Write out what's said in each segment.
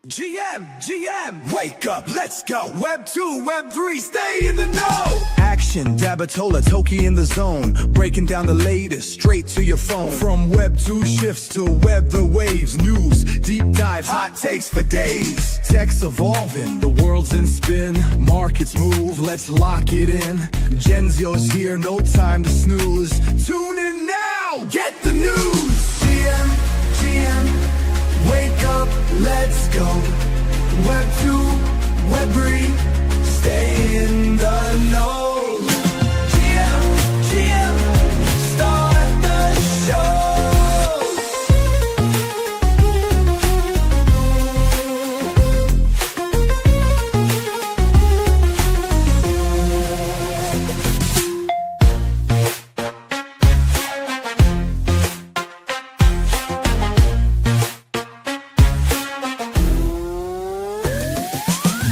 GM, wake up, let's go. Web 2, Web 3, stay in the know. Action, Dabatola, Toki in the zone. Breaking down the latest, straight to your phone. From Web 2 shifts to Web the waves. News, deep dives, hot takes for days. Tech's evolving, the world's in spin. Markets move, let's lock it in. Gen Z's here, no time to snooze. Tune in now, get the news. GM. Wake up, let's go. Web 2, Web 3, stay in the know. GM, start the show.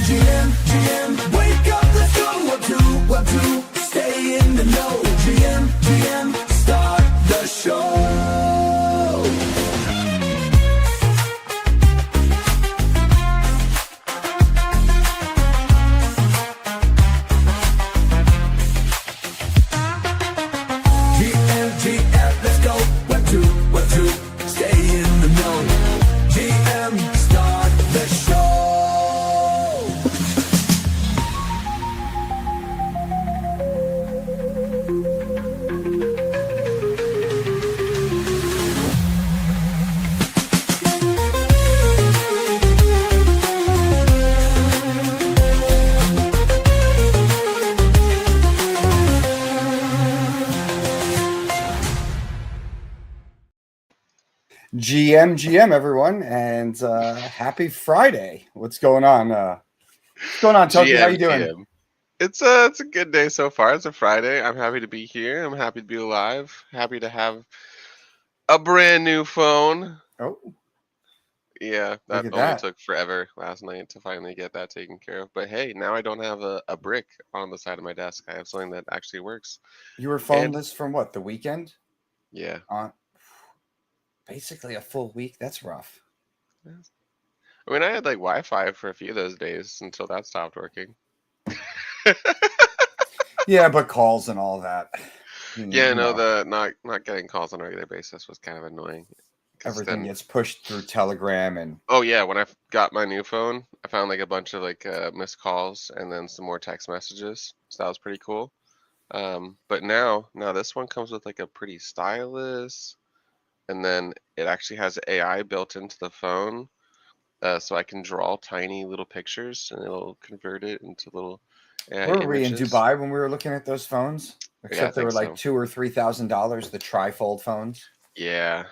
GM, wake up, let's go. Web 2, stay in the know. GM, start the show. GM, let's go. Web 2, stay in the know. GM, start the show. GM, everyone, and happy Friday. What's going on? Toki? How you doing? It's a good day so far. It's a Friday. I'm happy to be here. I'm happy to be alive. Happy to have a brand new phone. Oh, yeah, that only took forever last night to finally get that taken care of. But hey, now I don't have a brick on the side of my desk. I have something that actually works. You were phoneless from what, the weekend? Yeah. Basically a full week. That's rough. I mean, I had like Wi-Fi for a few of those days until that stopped working. Yeah, but calls and all that. The not getting calls on a regular basis was kind of annoying. Everything gets pushed through Telegram and. Oh yeah, when I got my new phone, I found like a bunch of like missed calls and then some more text messages. So that was pretty cool. But now this one comes with like a pretty stylus. And then it actually has AI built into the phone, so I can draw tiny little pictures, and it'll convert it into little Were we in Dubai when we were looking at those phones? Except they were like $2,000 or $3,000, the trifold phones. Yeah,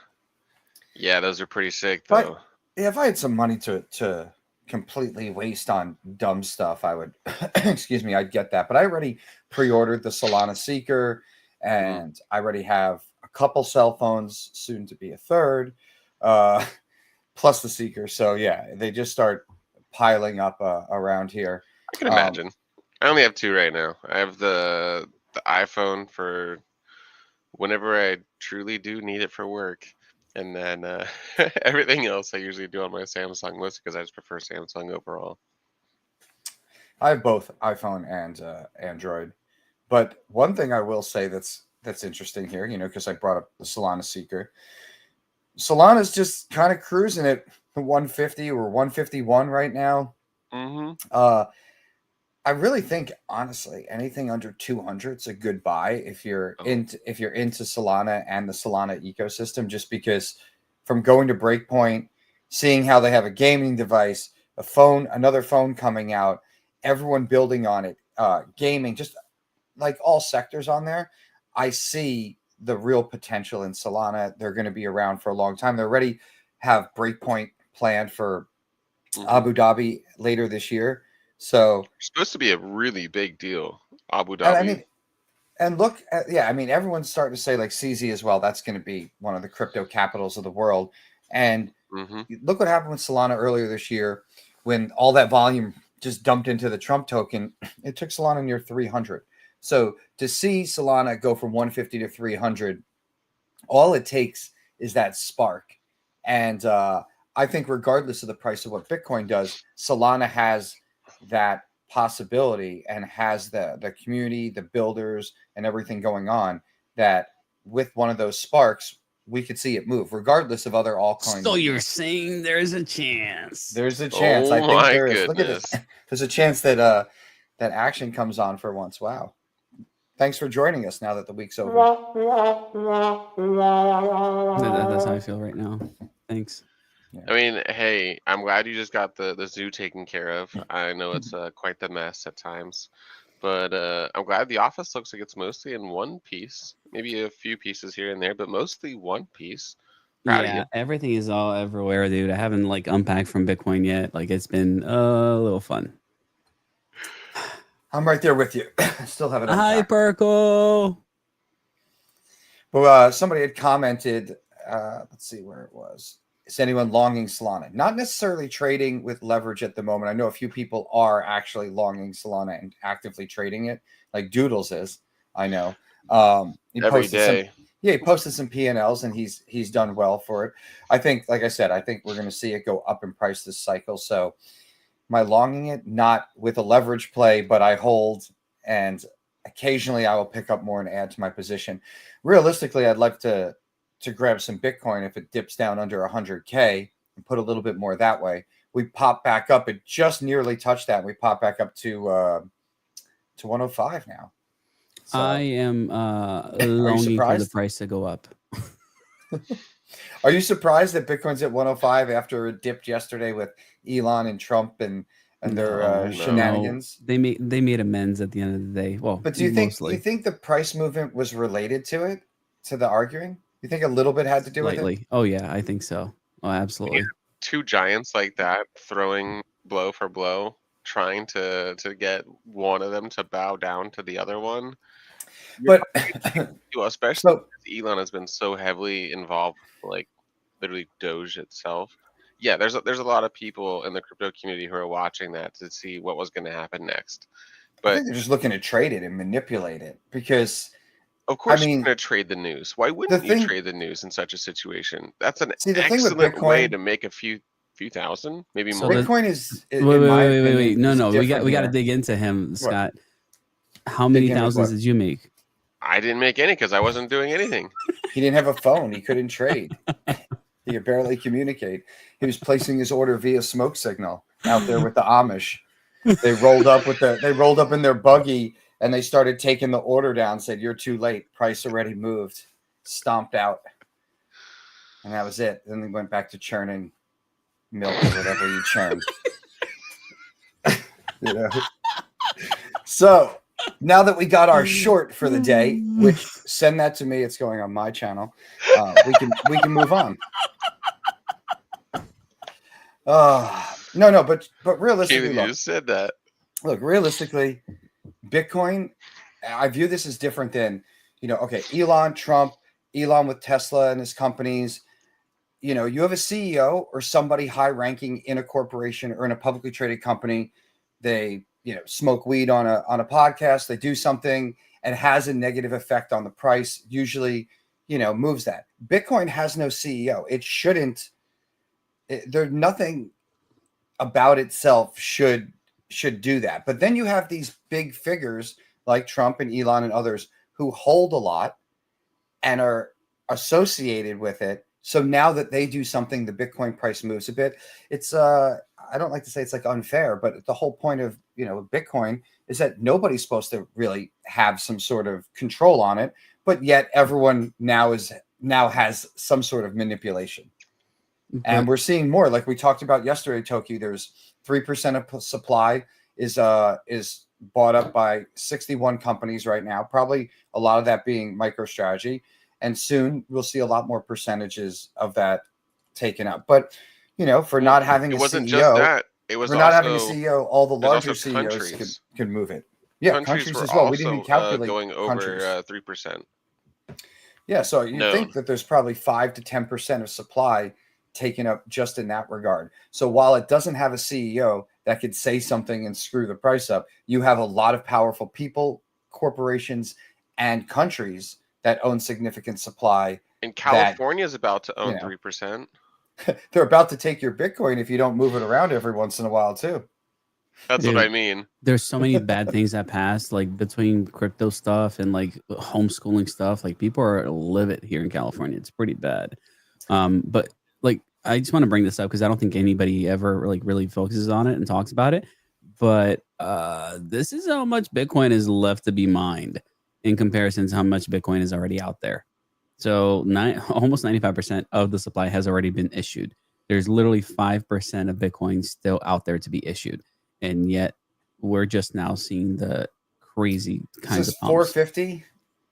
those are pretty sick though. But if I had some money to completely waste on dumb stuff, I would. Excuse me, I'd get that. But I already pre-ordered the Solana Seeker, and I already have a couple cell phones, soon to be a third, plus the Seeker. So yeah, they just start piling up around here. I can imagine. I only have two right now. I have the iPhone for whenever I truly do need it for work, and then everything else I usually do on my Samsung list because I just prefer Samsung overall. I have both iPhone and Android, but one thing I will say that's interesting here, because I brought up the Solana Seeker. Solana's just kind of cruising at 150 or 151 right now. I really think, honestly, anything under 200 is a good buy if you're into Solana and the Solana ecosystem. Just because, from going to Breakpoint, seeing how they have a gaming device, a phone, another phone coming out, everyone building on it, gaming, just like all sectors on there. I see the real potential in Solana. They're going to be around for a long time. They already have Breakpoint planned for Abu Dhabi later this year. So it's supposed to be a really big deal, Abu Dhabi. Everyone's starting to say like CZ as well. That's going to be one of the crypto capitals of the world. And look what happened with Solana earlier this year when all that volume just dumped into the Trump token. It took Solana near 300. So to see Solana go from 150 to 300, all it takes is that spark. And I think regardless of the price of what Bitcoin does, Solana has that possibility and has the community, the builders, and everything going on that with one of those sparks, we could see it move, regardless of other altcoins. So you're saying there's a chance? There's a chance. Oh I think my there is. Look at goodness. this. There's a chance that that action comes on for once. Wow. Thanks for joining us now that the week's over. That's how I feel right now. Thanks. I mean, hey, I'm glad you just got the zoo taken care of. I know it's quite the mess at times, but I'm glad the office looks like it's mostly in one piece. Maybe a few pieces here and there, but mostly one piece. Proud of Yeah, you. everything is all everywhere, dude. I haven't like unpacked from Bitcoin yet. Like it's been a little fun. I'm right there with you. Still haven't. Hi, unpacked. Perko. Well, somebody had commented. Let's see where it was. Is anyone longing Solana? Not necessarily trading with leverage at the moment. I know a few people are actually longing Solana and actively trading it, like Doodles is. I know. He Every posted day. he posted some P&Ls and he's done well for it. I think, like I said, I think we're going to see it go up in price this cycle. So, am I longing it? Not with a leverage play, but I hold, and occasionally I will pick up more and add to my position. Realistically, I'd like to grab some Bitcoin if it dips down under 100K and put a little bit more that way. We pop back up. It just nearly touched that. We pop back up to 105 now. So, I am longing for the price to go up. Are you surprised that Bitcoin's at 105 after it dipped yesterday with Elon and Trump and their shenanigans? They made amends at the end of the day. Well, But do you think the price movement was related to it, to the arguing? You think a little bit had to do with it? Oh yeah, I think so. Oh, absolutely. Yeah, two giants like that throwing blow for blow, trying to get one of them to bow down to the other one. But Well, especially because Elon has been so heavily involved with, like, literally Doge itself. Yeah, there's a lot of people in the crypto community who are watching that to see what was going to happen next. But I think they're just looking to trade it and manipulate it because, of course, I mean, you're going to trade the news. Why wouldn't you trade the news in such a situation? That's an excellent way to make a few thousand, maybe more. Bitcoin is wait. No, we got to dig into him, Scott. How many thousands did you make? I didn't make any because I wasn't doing anything. He didn't have a phone. He couldn't trade. He could barely communicate. He was placing his order via smoke signal out there with the Amish. They rolled up in their buggy and they started taking the order down. Said, "You're too late. Price already moved." Stomped out, and that was it. Then they went back to churning milk or whatever you churn. You know. So now that we got our short for the day, which send that to me, it's going on my channel. We can move on. No, but realistically, You said that. Look, realistically, Bitcoin, I view this as different than, okay, Trump, Elon with Tesla and his companies. You have a CEO or somebody high ranking in a corporation or in a publicly traded company. They smoke weed on a podcast, they do something and has a negative effect on the price, usually, moves that. Bitcoin has no CEO. It shouldn't, there's nothing about itself should do that. But then you have these big figures like Trump and Elon and others who hold a lot and are associated with it. So now that they do something, the Bitcoin price moves a bit. It's I don't like to say it's like unfair, but the whole point of Bitcoin is that nobody's supposed to really have some sort of control on it, but yet everyone now has some sort of manipulation. And we're seeing more, like we talked about yesterday, Toki. There's 3% of supply is bought up by 61 companies right now. Probably a lot of that being MicroStrategy, and soon we'll see a lot more percentages of that taken up. But for not having it a wasn't CEO, just that. It was for not having a CEO, all the larger CEOs can move it. Yeah, countries as well. We didn't even calculate going over 3%. Yeah, so you think that there's probably 5 to 10% of supply taken up just in that regard. So while it doesn't have a CEO that could say something and screw the price up, you have a lot of powerful people, corporations, and countries that own significant supply. And California is about to own 3%. they're about to take your Bitcoin if you don't move it around every once in a while too. That's Dude, what I mean. There's so many bad things that passed, like between crypto stuff and like homeschooling stuff. Like people are livid here in California. It's pretty bad. But like I just want to bring this up because I don't think anybody ever like really focuses on it and talks about it. But this is how much Bitcoin is left to be mined in comparison to how much Bitcoin is already out there. So almost 95% of the supply has already been issued. There's literally 5% of Bitcoin still out there to be issued. And yet we're just now seeing the crazy kinds of pumps. 450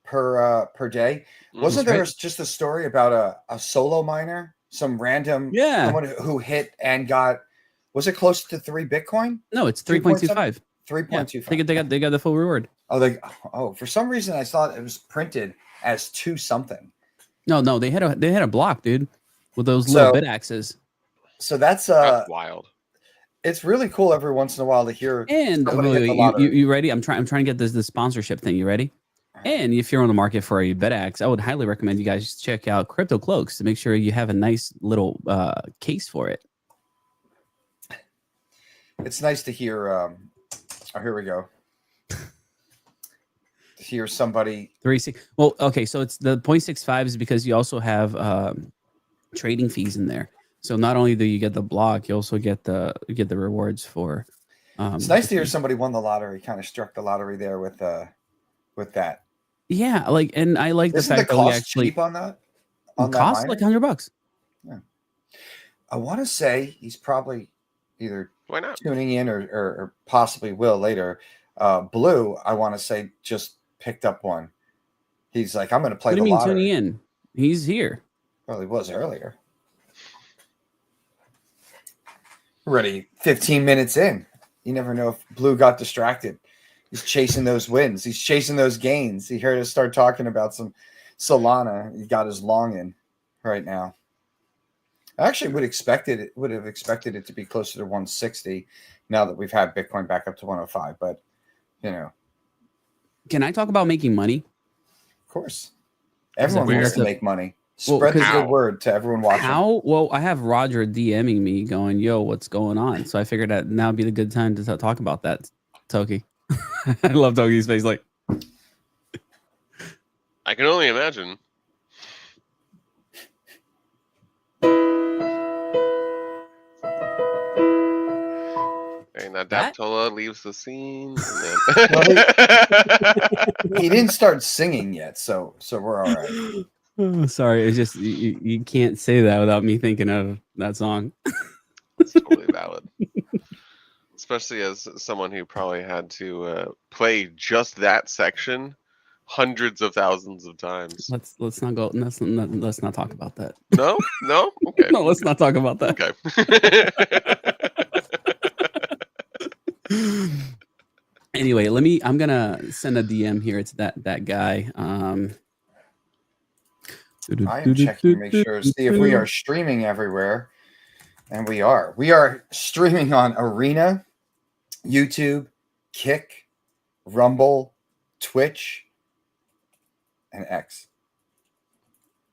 per day. Wasn't there just a story about a solo miner, some random someone who hit and got, was it close to 3 Bitcoin? No, it's 3.25. 3.25. They got the full reward. Oh, for some reason I thought it was printed as 2 something. No, they had a block, dude, with those little bit axes. So that's wild. It's really cool every once in a while to hear. And you ready? I'm trying to get the sponsorship thing. You ready? And if you're on the market for a BitX, I would highly recommend you guys check out Crypto Cloaks to make sure you have a nice little case for it. It's nice to hear. Oh, here we go. To hear somebody. 3.6. Well, okay, so it's the 0.65 is because you also have trading fees in there. So not only do you get the block, you also get the rewards for. It's nice to hear somebody won the lottery, kind of struck the lottery there with that. Yeah, like, and I like the fact that we actually cheap on that. Cost like $100. Yeah, I want to say he's probably either why not tuning in or possibly will later. Blue, I want to say, just picked up one. He's like, I'm going to play the lottery. What do you mean tuning in? He's here. Well, he was earlier. Already 15 minutes in. You never know if Blue got distracted. He's chasing those wins. He's chasing those gains. He heard us start talking about some Solana. He got his long in right now. I actually would have expected it to be closer to 160 now that we've had Bitcoin back up to 105. But, you know. Can I talk about making money? Of course. Everyone wants to make money. Spread the good word to everyone watching. How? Well, I have Roger DMing me going, yo, what's going on? So I figured that now would be the good time to talk about that, Toki. I love Toki's face. Like, I can only imagine. Okay, now Dabatola leaves the scene. And then... he didn't start singing yet, so we're all right. Oh, sorry, it's just you can't say that without me thinking of that song. It's totally valid, especially as someone who probably had to play just that section hundreds of thousands of times. Let's not go. Let's not talk about that. No, okay. No, let's not talk about that. Okay. Anyway, I'm gonna send a DM here. It's that guy. I am checking to make sure, see if we are streaming everywhere. And we are. We are streaming on Arena, YouTube, Kick, Rumble, Twitch, and X.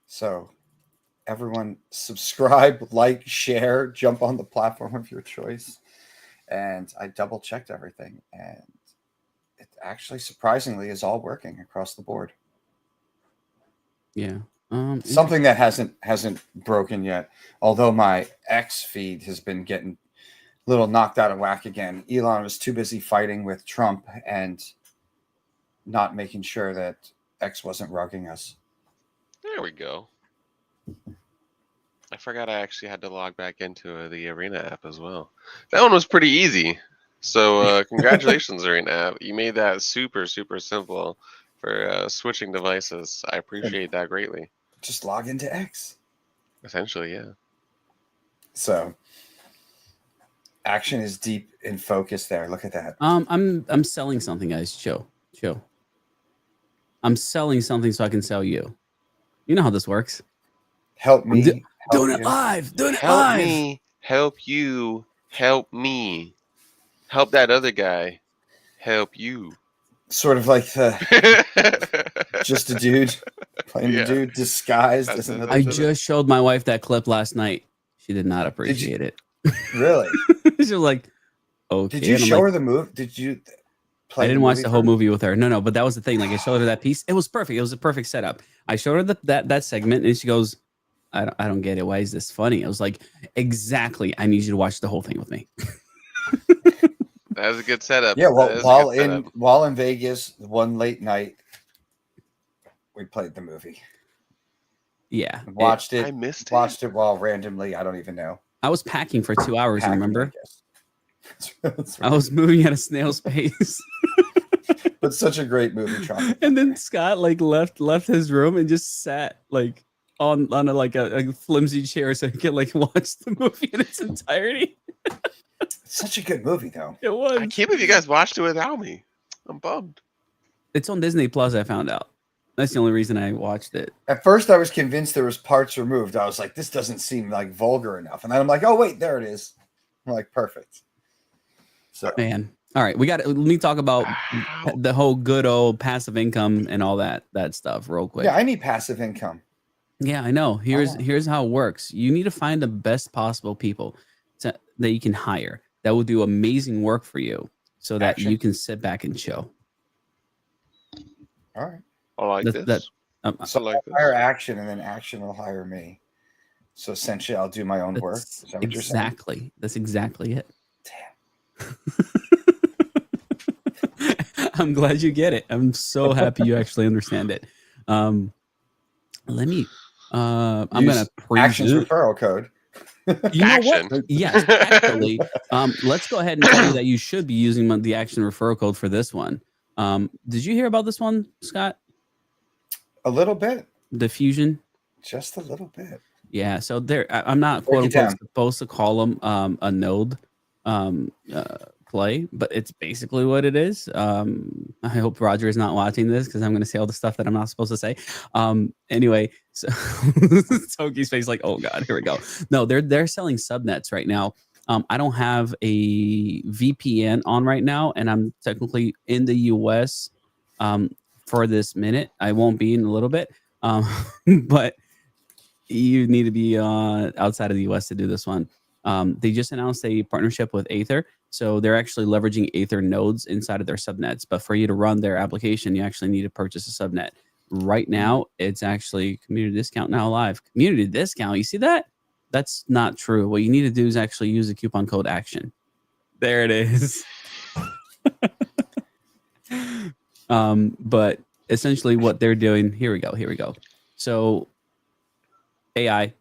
So everyone subscribe, like, share, jump on the platform of your choice. And I double checked everything. And it actually surprisingly is all working across the board. Yeah. Something that hasn't broken yet, although my X feed has been getting a little knocked out of whack again. Elon was too busy fighting with Trump and not making sure that X wasn't rugging us. There we go. I forgot I actually had to log back into the Arena app as well. That one was pretty easy. So congratulations, Arena app. You made that super, super simple for switching devices. I appreciate that greatly. Just log into X. Essentially, yeah. So action is deep in focus there. Look at that. I'm selling something, guys. Chill. I'm selling something so I can sell you. You know how this works. Help me. Doing it live. Help me. Help you. Help me. Help that other guy. Help you. Sort of like just a dude playing the dude disguised as another. I just showed my wife that clip last night. She did not appreciate it. Really? She was like, okay. Did you And I'm show like, her the movie? Did you play I didn't the watch movie the whole for her? movie with her. No, but that was the thing. Like I showed her that piece. It was perfect. It was a perfect setup. I showed her that segment, and she goes, I don't get it. Why is this funny? I was like, exactly. I need you to watch the whole thing with me. That was a good setup. Yeah, That is a well, good setup. while in Vegas, one late night, we played the movie. Yeah. Watched I it. missed Watched it while randomly. I don't even know. I was packing for 2 hours, Packing, remember? I guess. That's I was moving at a snail's pace. But such a great movie, Trump. And then Scott like left his room and just sat like on a flimsy chair so he could like watch the movie in its entirety. It's such a good movie, though. It was. I can't believe you guys watched it without me. I'm bummed. It's on Disney Plus, I found out. That's the only reason I watched it. At first, I was convinced there was parts removed. I was like, this doesn't seem like vulgar enough. And then I'm like, oh, wait, there it is. I'm like, perfect. So, Man. All right, let me talk about Wow. the whole good old passive income and all that stuff real quick. yeah, I need passive income. Yeah, I know. Here's Oh. here's how it works. You need to find the best possible people that you can hire that will do amazing work for you so that Action. you can sit back and chill. All right. I like That- this. So I like I'll hire this. Action, and then Action will hire me. So essentially, I'll do my own work. That's Is that what you're saying? exactly. That's exactly it. Damn. I'm glad you get it. I'm so happy you actually understand it. Let me. I'm gonna Action's preview. referral code. You know Action. what? Yes, actually. Let's go ahead and tell you that you should be using the Action referral code for this one. Did you hear about this one, Scott? A little bit. The Fusion. Just a little bit. Yeah. So there, I'm not Break quote it unquote down. supposed to call them a node play, but it's basically what it is. I hope Roger is not watching this because I'm going to say all the stuff that I'm not supposed to say. Anyway, so Toki's face like, oh god, here we go. No, they're selling subnets right now. I don't have a VPN on right now, and I'm technically in the US for this minute. I won't be in a little bit, but you need to be outside of the US to do this one. They just announced a partnership with Aether. So they're actually leveraging Aether nodes inside of their subnets. But for you to run their application, you actually need to purchase a subnet. Right now, it's actually community discount now live. Community discount, you see that? That's not true. What you need to do is actually use the coupon code ACTION. There it is. But essentially what they're doing, here we go. So AI,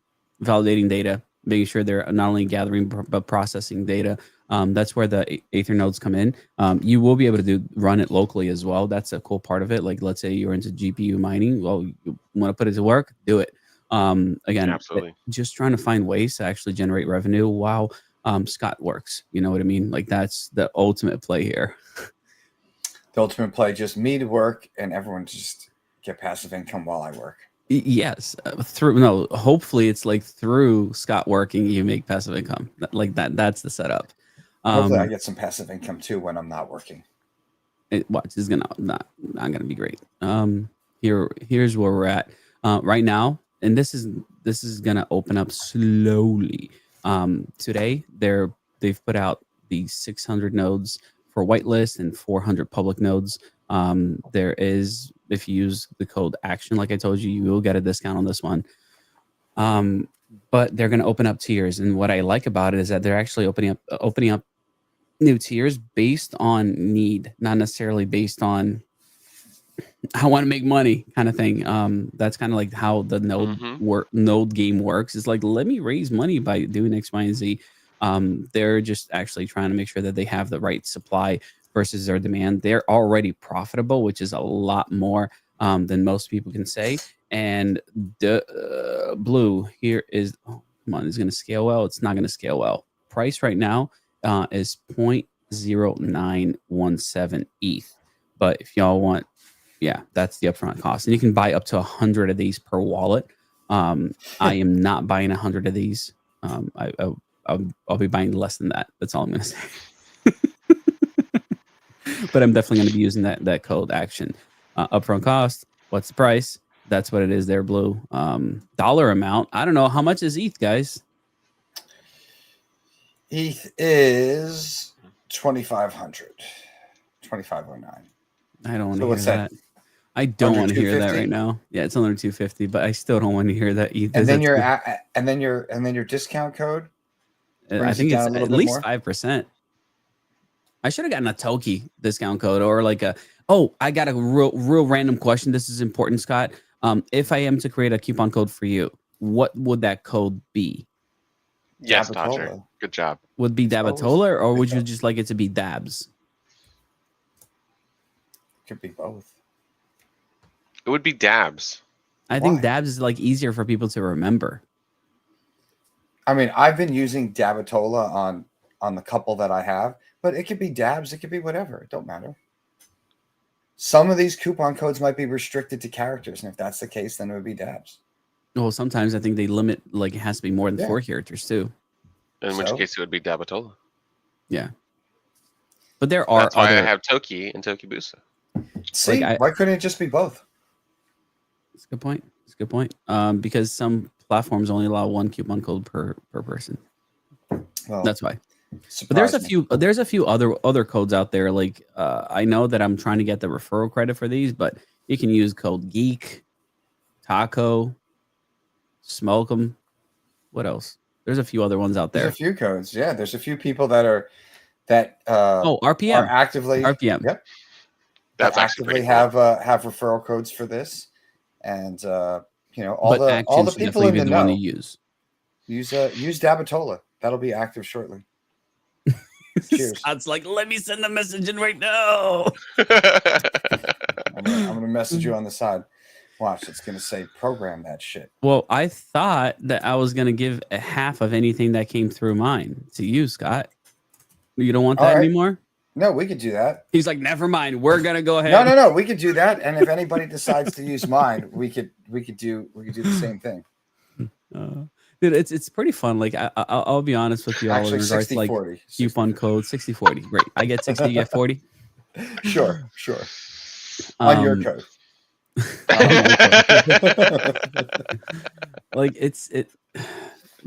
validating data, making sure they're not only gathering but processing data. That's where the Aether nodes come in. You will be able to run it locally as well. That's a cool part of it. Like, let's say you're into GPU mining. Well, you want to put it to work, do it. Again, Absolutely. just trying to find ways to actually generate revenue while Scott works. You know what I mean? Like, that's the ultimate play here. The ultimate play, just me to work and everyone just get passive income while I work. Yes, hopefully it's like through Scott working, you make passive income like that. That's the setup. Hopefully I get some passive income too when I'm not working. Watch, is gonna not gonna be great. Here's where we're at right now, and this is gonna open up slowly. Today they've put out the 600 nodes for whitelist and 400 public nodes. There is, if you use the code ACTION, like I told you, you will get a discount on this one. But they're going to open up tiers, and what I like about it is that they're actually opening up new tiers based on need, not necessarily based on I want to make money kind of thing. That's kind of like how the node game works. It's like, let me raise money by doing X, Y, and Z. They're just actually trying to make sure that they have the right supply versus their demand. They're already profitable, which is a lot more than most people can say. And the blue here is, oh, come on, is going to scale well? It's not going to scale well. Price right now is 0.0917 ETH. But if y'all want, yeah, that's the upfront cost. And you can buy up to 100 of these per wallet. I am not buying 100 of these. I'll be buying less than that. That's all I'm going to say. But I'm definitely going to be using that code ACTION. Upfront cost, what's the price? That's what it is there, Blue. Dollar amount, I don't know. How much is ETH, guys? ETH is 2,500, 2,509. I don't want So to hear what's that? that. I don't Under want to hear that 250? right now. Yeah, it's under 250, but I still don't want to hear that. And then your That's- and then your discount code I brings think it down it's a little at bit least more. 5%. I should have gotten a Toki discount code or like a. Oh, I got a real random question. This is important, Scott. If I am to create a coupon code for you, what would that code be? Yes, Dodger. Dabatola. Good job. Would it be It's always- Dabatola, or would you just like it to be Dabs? Could be both. It would be Dabs. I think Why? Dabs is like easier for people to remember. I mean, I've been using Dabatola on the couple that I have, but it could be Dabs, it could be whatever. It don't matter. Some of these coupon codes might be restricted to characters, and if that's the case, then it would be Dabs. Well, sometimes I think they limit, like it has to be more than Yeah. 4 characters too. In which So? case it would be Dabatola. Yeah. But there are That's why other. I have Toki and Toki Busa. See, I- why couldn't it just be both? It's a good point. It's a good point. Because some platforms only allow one coupon code per person. Well, That's why. But there's a surprising. few other codes out there. Like I know that I'm trying to get the referral credit for these, but you can use code Geek, Taco, Smoke 'em. What else? There's a few other ones out There's there. a few codes. Yeah, there's a few people that are Oh, are RPM. actively RPM. Yep. That's that actually actively pretty cool. have referral codes for this, and all But the Action should people definitely in be the the one to know use. use Dabatola. That'll be active shortly. Cheers. Scott's like, let me send a message in right now. I'm gonna message you on the side. Watch, it's gonna say program that shit. Well, I thought that I was gonna give a half of anything that came through mine to you, Scott. You don't want All that right. anymore? No, we could do that. He's like, never mind. We're gonna go ahead. No, we could do that. And if anybody decides to use mine, we could do the same thing. Dude, it's pretty fun. Like I'll be honest with you all in Actually, regards to like 60-40. coupon code 60/40. Great. I get 60, you get 40. Sure. On your code. Like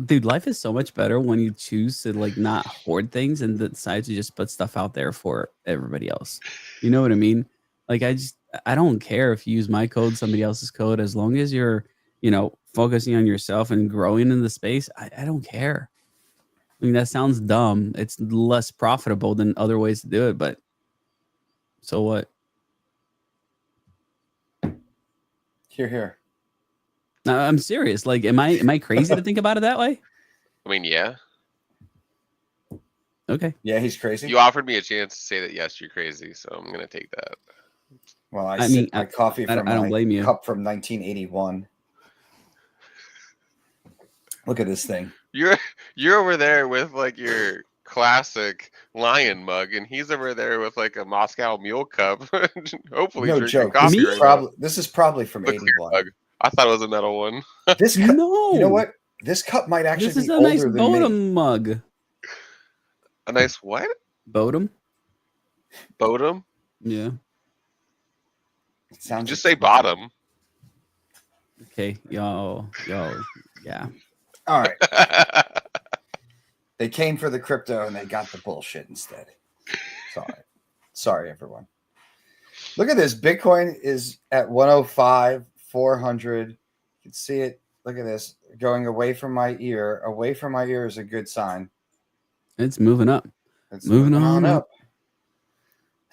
dude, life is so much better when you choose to like not hoard things and decide to just put stuff out there for everybody else. You know what I mean? Like I don't care if you use my code, somebody else's code, as long as you're, focusing on yourself and growing in the space. I don't care. I mean, that sounds dumb. It's less profitable than other ways to do it, but so what? Here. No, I'm serious. Like, am I crazy to think about it that way? I mean, yeah. Okay. Yeah, he's crazy. You offered me a chance to say that, yes, you're crazy. So I'm going to take that. Well, I mean, sipped my coffee I from don't my blame you. cup from 1981. Look at this thing. You're over there with like your classic lion mug, and he's over there with like a Moscow Mule cup. Hopefully, No drinking joke. coffee Me? right now. This is probably from The clear 81. mug. I thought it was a metal one. This cup, No. you know what? This cup might actually This be is a older nice than me. Bodum mug. A nice what? Bodum? Bodum? Yeah. It sounds Just say bottom. Okay. Yo. Yeah. All right. They came for the crypto and they got the bullshit instead. Sorry, everyone. Look at this. Bitcoin is at 105, 400. You can see it. Look at this. Going away from my ear. Away from my ear is a good sign. It's moving up. It's Moving on up.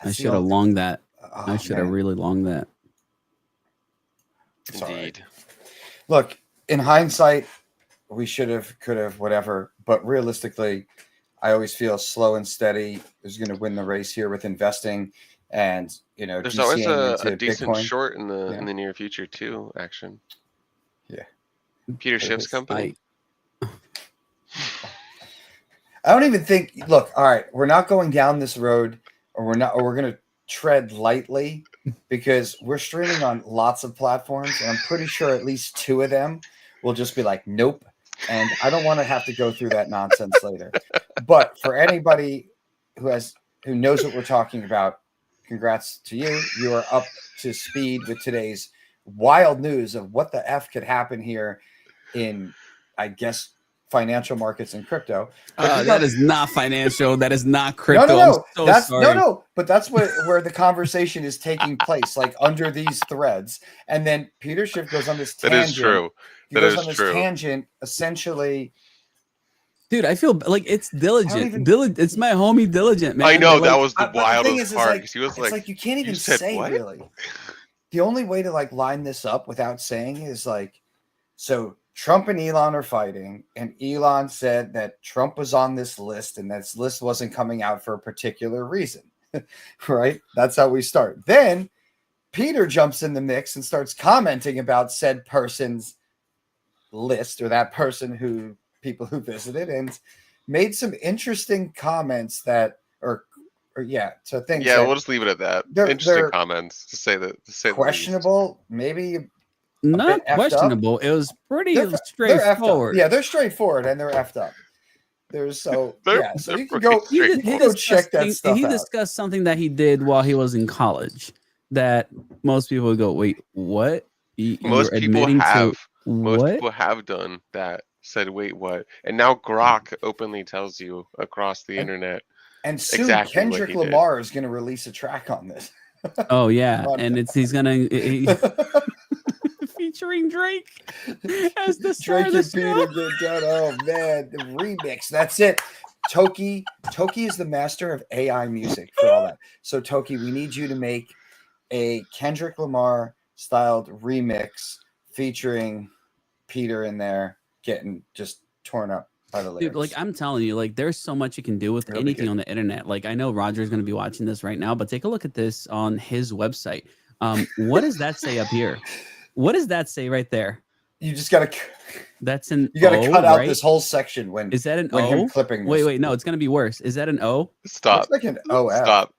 I That's the should have old- longed that. Oh, I should have man. really longed that. It's all right. Indeed. Look, in hindsight, we should have, could have, whatever. But realistically, I always feel slow and steady is going to win the race here with investing, and There's always DCing a into decent Bitcoin. short in the Yeah. in the near future too. Action. Yeah. Peter There Schiff's is. company. I don't even think. Look, all right, we're not going down this road, or we're going to tread lightly because we're streaming on lots of platforms, and I'm pretty sure at least 2 of them will just be like, nope. And I don't want to have to go through that nonsense later. But for anybody who knows what we're talking about, congrats to you. You are up to speed with today's wild news of what the F could happen here in, I guess, financial markets and crypto. But That is not financial. That is not crypto. No. I'm so That's sorry. no. But that's where the conversation is taking place, like under these threads. And then Peter Schiff goes on this That tangent. is true. He That goes is on this true. tangent, essentially. Dude, I feel like it's Diligent. It's my homie Diligent, man. I know, Like, that was the but the thing wildest is part. like, 'Cause he was it's like you can't even said say what? really. The only way to like line this up without saying is like, so Trump and Elon are fighting, and Elon said that Trump was on this list, and this list wasn't coming out for a particular reason, right? That's how we start. Then Peter jumps in the mix and starts commenting about said person's list or that person who people who visited, and made some interesting comments that or yeah, so things Yeah, that we'll just leave it at that. they're Interesting comments to say that. To say questionable, maybe not effed up. questionable. It was pretty they're effed up. straightforward. Yeah, they're straightforward and they're effed up. There's so They're- yeah, so they're you can pretty go straightforward. you can go check that stuff He out. discussed something that he did while he was in college that most people would go, "Wait, what?" Most You're people admitting have. to Most what? people have done that. Said, wait, what? And now Grok openly tells you across the internet. And soon exactly what Kendrick he did. Lamar is going to release a track on this. Oh yeah, On- and he's gonna featuring Drake as the star Drake of the and Peter show. get done. Oh man, the remix. That's it. Toki is the master of AI music for all that. So Toki, we need you to make a Kendrick Lamar styled remix featuring Peter in there getting just torn up by the lyrics. Dude, like I'm telling you, like there's so much you can do with It'll be anything good. on the internet. Like I know Roger's going to be watching this right now, but take a look at this on his website. What does that say up here? What does that say right there? You just gotta That's an you gotta O, cut out right? this whole section when Is that an when O? him clipping this. Wait, no, it's gonna be worse. Is that an O? Stop. Looks like an OF. Stop.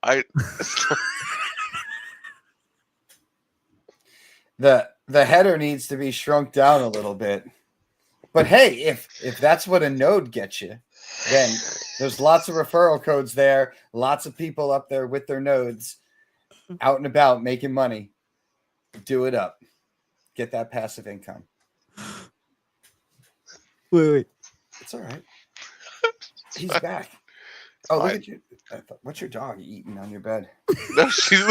The header needs to be shrunk down a little bit. But hey, if that's what a node gets you, then there's lots of referral codes there, lots of people up there with their nodes out and about making money. Do it up. Get that passive income. Wait. It's all right. He's back. Oh, look at you. What's your dog eating on your bed? No, she's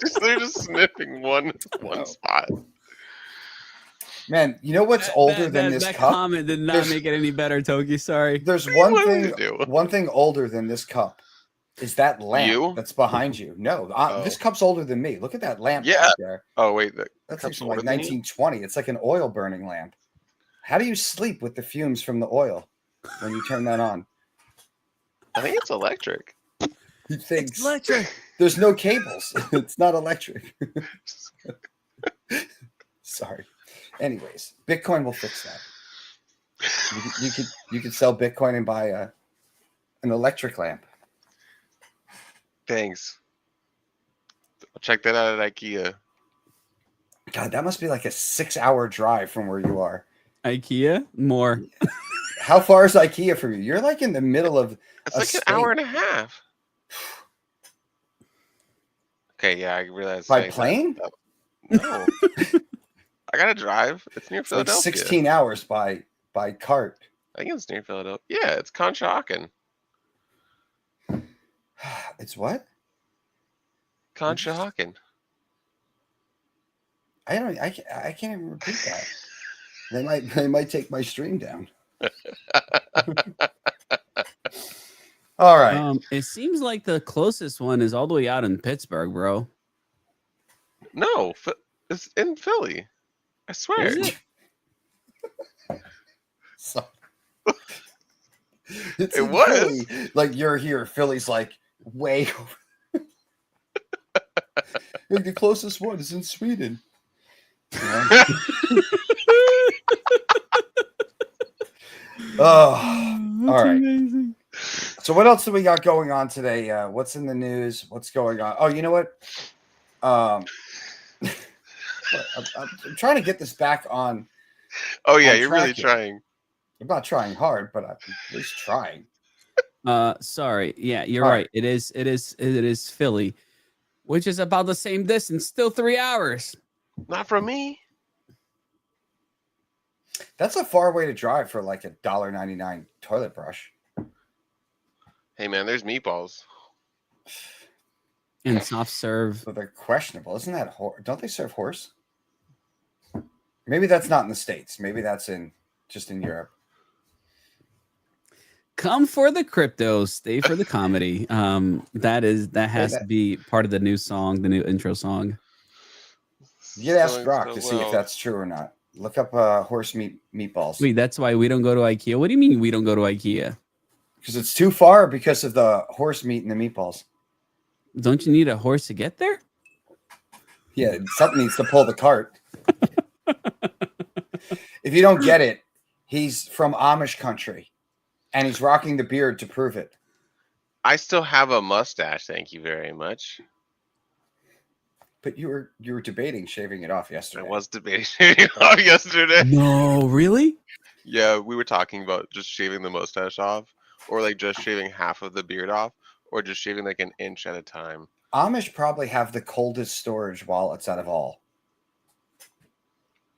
literally just sniffing one spot. Man, you know what's older than this that cup? comment did not There's- make it any better, Toki. Sorry. There's What one do thing. you do? One thing older than this cup is that lamp You? that's behind you. No, this cup's older than me. Look at that lamp Yeah. right there. Oh wait, That's like cup's from older like than you? 1920. It's like an oil burning lamp. How do you sleep with the fumes from the oil when you turn that on? I think it's electric. He thinks It's electric. there's no cables. It's not electric. Sorry. Anyways, Bitcoin will fix that. You could sell Bitcoin and buy an electric lamp. Thanks. I'll check that out at IKEA. God, that must be like a 6-hour drive from where you are. IKEA? More. How far is IKEA from you? You're like in the middle of It's a like state. an hour and a half. Okay, yeah, I realize. By plane? No. I gotta drive. It's near It's like Philadelphia. 16 hours by cart. I think it's near Philadelphia. Yeah, it's Conshohocken. It's what? Conshohocken. I can't even repeat that. They might take my stream down. All right. It seems like the closest one is all the way out in Pittsburgh, bro. No, it's in Philly. I swear. Is it? So, it's It in was. Philly. Like you're here. Philly's like way over. Like the closest one is in Sweden. Yeah. Oh, That's all right. amazing. So what else do we got going on today? What's in the news? What's going on? Oh, you know what? I'm trying to get this back on. Oh yeah, I'm you're really tracking. trying. I'm not trying hard, but I'm at least trying. Sorry. Yeah, you're All right. It is Philly, which is about the same distance, still 3 hours. Not from me. That's a far way to drive for like $1.99 toilet brush. Hey man, there's meatballs. And soft serve. So they're questionable. Isn't that don't they serve horse? Maybe that's not in the States. Maybe that's just in Europe. Come for the crypto, stay for the comedy. That has to be part of the new song, the new intro song. You ask Brock to see if that's true or not. Look up horse meatballs. Wait, that's why we don't go to IKEA. What do you mean we don't go to IKEA? Because it's too far because of the horse meat and the meatballs. Don't you need a horse to get there? Yeah, something needs to pull the cart. If you don't get it, he's from Amish country, and he's rocking the beard to prove it. I still have a mustache, thank you very much. But you were debating shaving it off yesterday. I was debating shaving it off yesterday. No, really? Yeah, we were talking about just shaving the mustache off, or like just shaving half of the beard off, or just shaving like an inch at a time. Amish probably have the coldest storage wallets out of all.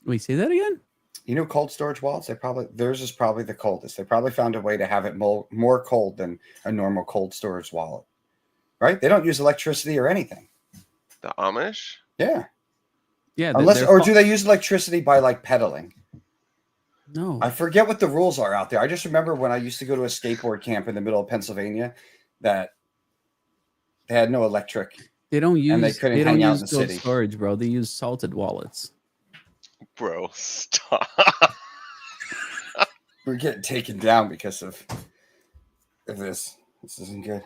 Wait, say that again? You know, cold storage wallets, theirs is probably the coldest. They probably found a way to have it more cold than a normal cold storage wallet. Right? They don't use electricity or anything. The Amish? Yeah. Yeah. Do they use electricity by like pedaling? No. I forget what the rules are out there. I just remember when I used to go to a skateboard camp in the middle of Pennsylvania that they had no electric. They don't use. And they couldn't hang out in the cold city. storage, bro. They use salted wallets. Bro, stop. We're getting taken down because of this. This isn't good.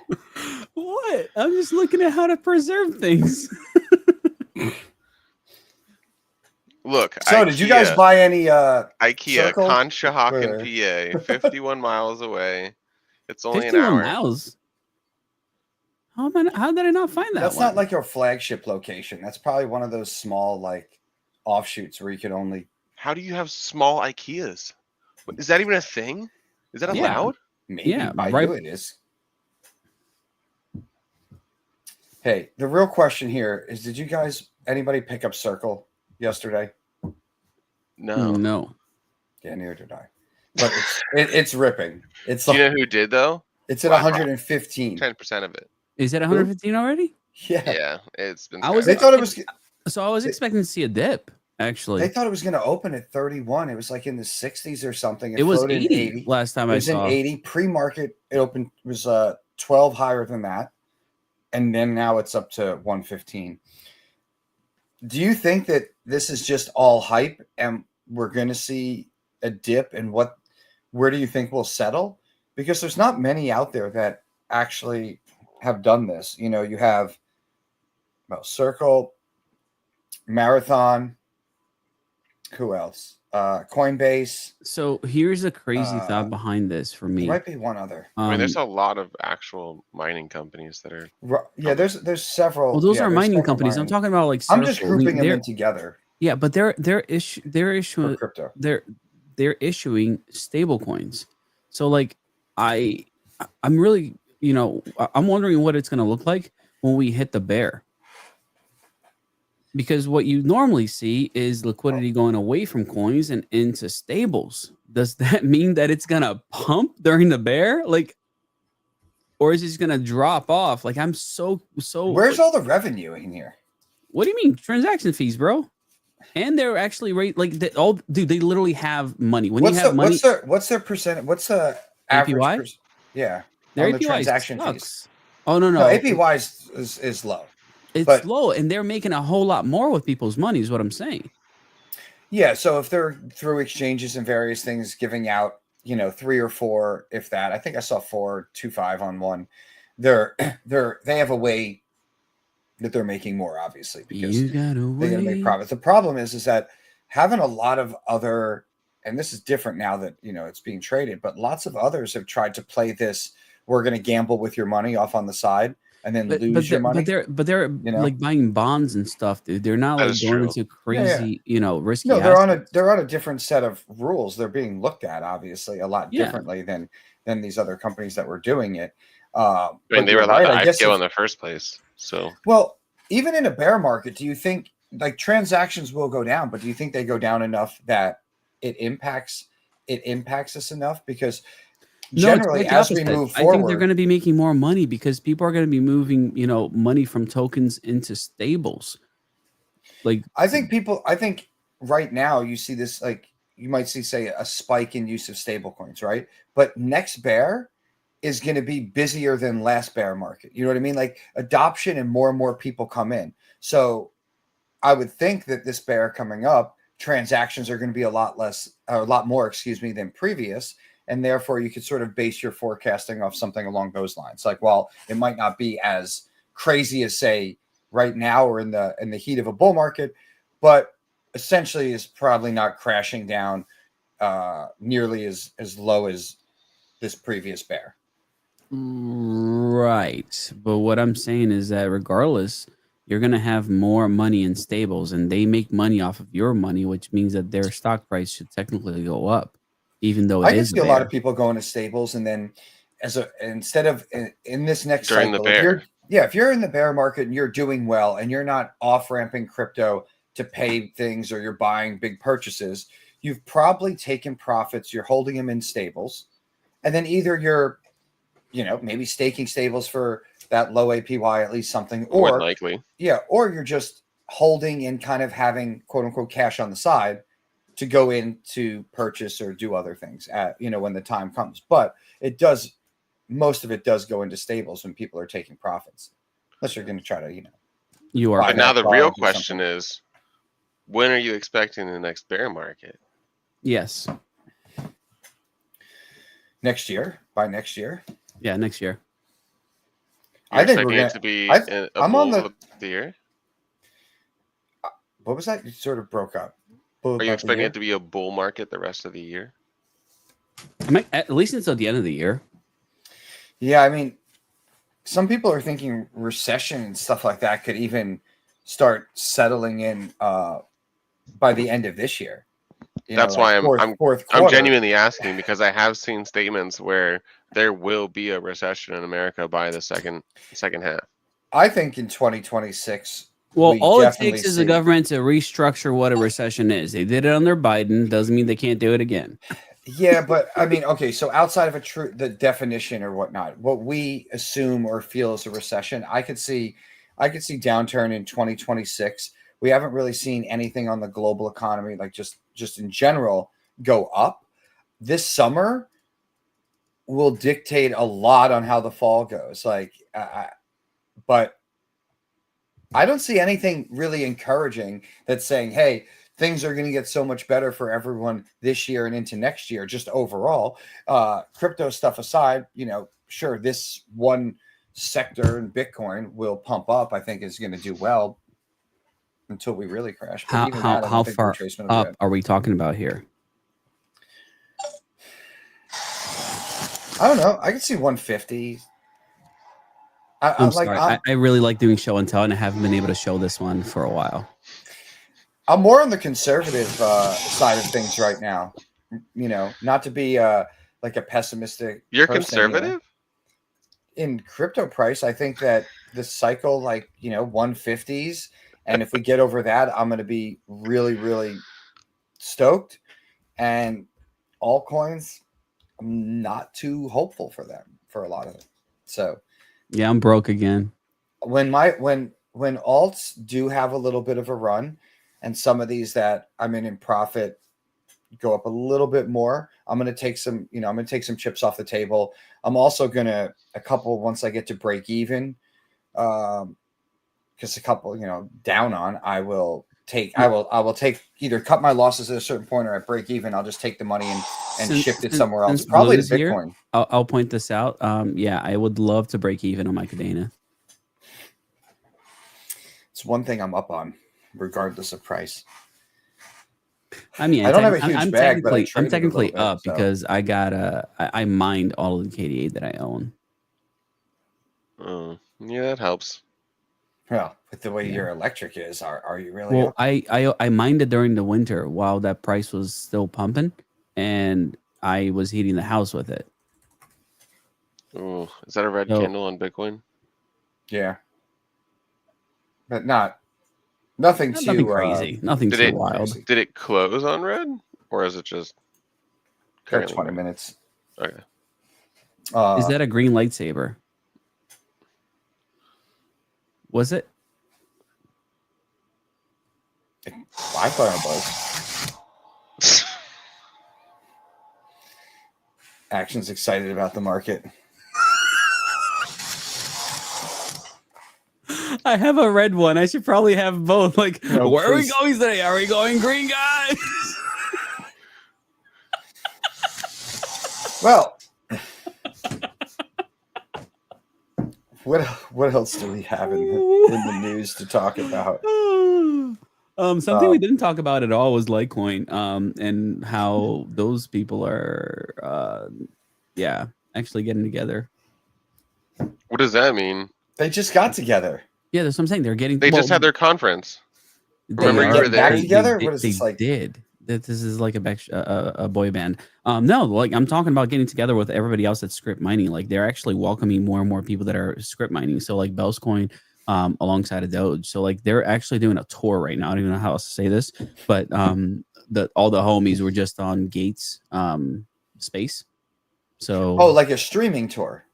What? I'm just looking at how to preserve things. Look, So, IKEA, did you guys buy any IKEA, Circle? Conshohocken, PA, 51 miles away. It's only an 51 hour. miles. How did I not find that? That's one? not like your flagship location. That's probably one of those small like offshoots where you could only. How do you have small IKEAs? Is that even a thing? Is that Yeah. allowed? Maybe Yeah, by right. you it is. Hey, the real question here is: did you guys anybody pick up Circle yesterday? No. No. Yeah, neither did I. But it's ripping. It's Do like, you know who did though? it's at Wow. 115. 10% of it. Is it 115 already? Yeah. Yeah, it's been. I was- They thought it was. So I was expecting to see a dip. Actually, They thought it was going to open at 31. It was like in the 60s or something. it was floated 80 last time It I was in saw. 80 pre-market. It opened was 12 higher than that, and then now it's up to 115. Do you think that this is just all hype, and we're going to see a dip? And where do you think we'll settle? Because there's not many out there that actually have done this. You know, you have Circle, Marathon. Who else? Coinbase. So here's a crazy thought behind this for me. There might be one other. I mean, there's a lot of actual mining companies that are. Yeah, there's several. Well, those yeah, are there's mining several companies. I'm mining. talking about like. I'm just Circle. I mean, grouping them they're- in together Yeah, but they're for issuing crypto. they're issuing stable coins. So like I'm really, I'm wondering what it's going to look like when we hit the bear. Because what you normally see is liquidity going away from coins and into stables. Does that mean that it's going to pump during the bear? Like, or is it just going to drop off? Like, I'm so. Where's all the revenue in here? What do you mean transaction fees, bro? And they're actually dude, they literally have money. When you have money, What's their percent? What's the average? APY? Yeah, their on the APY transaction sucks. fees. Oh no, No, APY is low. it's but- low, and they're making a whole lot more with people's money. Is what I'm saying. Yeah, so if they're through exchanges and various things giving out, 3 or 4, if that. I think I saw 4.25 on one. They have a way that they're making more, obviously, because You gotta they're going to make wait. profits. The problem is that having a lot of other, and this is different now that it's being traded, but lots of others have tried to play this. We're going to gamble with your money off on the side and then lose your money. But they're like buying bonds and stuff, dude. They're not That like is going true. into crazy, risky. No, assets. they're on a different set of rules. They're being looked at obviously a lot Yeah. differently than these other companies that were doing it. I mean, But they were you're allowed right, I to guess IPO if- in the first place. So Well, even in a bear market, do you think like transactions will go down, but do you think they go down enough that it impacts us enough, because No, it's generally quite the as we opposite. move I think they're forward, going to be making more money because people are going to be moving, money from tokens into stables. Like, I think right now you see this, like you might see, say, a spike in use of stable coins, right? But next bear is going to be busier than last bear market. You know what I mean? Like adoption and more people come in. So I would think that this bear coming up, transactions are going to be a lot more, excuse me, than previous. And therefore you could sort of base your forecasting off something along those lines. Like, well, it might not be as crazy as, say, right now or in the heat of a bull market, but essentially is probably not crashing down nearly as low as this previous bear. right. But what I'm saying is that regardless, you're going to have more money in stables and they make money off of your money, which means that their stock price should technically go up, even though I it can is see a lot of people going to stables, and then instead of in this next During the cycle, bear. if you're in the bear market and you're doing well and you're not off ramping crypto to pay things, or you're buying big purchases, you've probably taken profits. You're holding them in stables, and then either you're, maybe staking stables for that low APY, at least something, More than or likely. or you're just holding and kind of having quote unquote cash on the side to go in to purchase or do other things at, when the time comes. But most of it does go into stables when people are taking profits, unless you're going to try to, You are. But now the buy real or do question something. is, when are you expecting the next bear market? Yes. Next year, by next year. Yeah, next year. You're I think expecting we're it to be gonna- a I'm on bull of the year? What was that? You sort of broke up. Bull Are you about the expecting year? it to be a bull market the rest of the year? At least until the end of the year. Yeah, I mean, some people are thinking recession and stuff like that could even start settling in by the end of this year. That's why fourth quarter. I'm genuinely asking, because I have seen statements where there will be a recession in America by the second half. I think in 2026. Well, we all it definitely takes is the see- government to restructure what a recession is. They did it under Biden. Doesn't mean they can't do it again. Yeah, but I mean, okay, so outside of the definition or whatnot, what we assume or feel is a recession, I could see downturn in 2026. We haven't really seen anything on the global economy, like just in general, go up. This summer will dictate a lot on how the fall goes. But I don't see anything really encouraging that's saying, hey, things are going to get so much better for everyone this year and into next year, just overall. Crypto stuff aside, sure, this one sector in Bitcoin will pump up. I think is going to do well until we really crash. But even that, I don't How think far retracement will be up good. are we talking about here? I don't know. I can see 150. I'm sorry. I really like doing show and tell, and I haven't been able to show this one for a while. I'm more on the conservative side of things right now. Not to be like a pessimistic. You're person here. conservative? In crypto price, I think that the cycle, 150s, and if we get over that, I'm going to be really, really stoked. And altcoins, I'm not too hopeful for them, for a lot of it. So yeah, I'm broke again. when alts do have a little bit of a run, and some of these that I'm in profit go up a little bit more, I'm going to take some, I'm going to take some chips off the table. I'm also going to once I get to break even, because a couple, down on, I will take either cut my losses at a certain point, or at break even, I'll just take the money and shift it somewhere else. Probably to Bitcoin. Here, I'll point this out. Yeah, I would love to break even on my Cadena. It's one thing I'm up on, regardless of price. I mean, I don't have a huge bag, but I'm technically up so. because I mined all of the KD8 that I own. Yeah, that helps. Well, with the way Yeah. your electric is, are you really? Well, up? I mined it during the winter while that price was still pumping, and I was heating the house with it. Ooh, is that a red So- candle on Bitcoin? Yeah, but nothing too Nothing crazy. Nothing Did too it- wild. crazy. Did it close on red? or is it just For currently 20 running? minutes. Okay. Is that a green lightsaber? Was it? I thought it was. Action's excited about the market. I have a red one. I should probably have both. Like, No, where please. are we going today? Are we going green, guys? Well, what else do we have in the news to talk about? Something we didn't talk about at all was Litecoin, and how those people are, actually getting together. What does that mean? They just got together. Yeah, that's what I'm saying. They're getting. They just had their conference. They Remember, you were getting back there? together? They, What is they this like? did. This is like a boy band. No, like I'm talking about getting together with everybody else that's script mining. Like they're actually welcoming more and more people that are script mining. So like Bellscoin, alongside of Doge. So like they're actually doing a tour right now. I don't even know how else to say this, but all the homies were just on Gates space. So Like a streaming tour.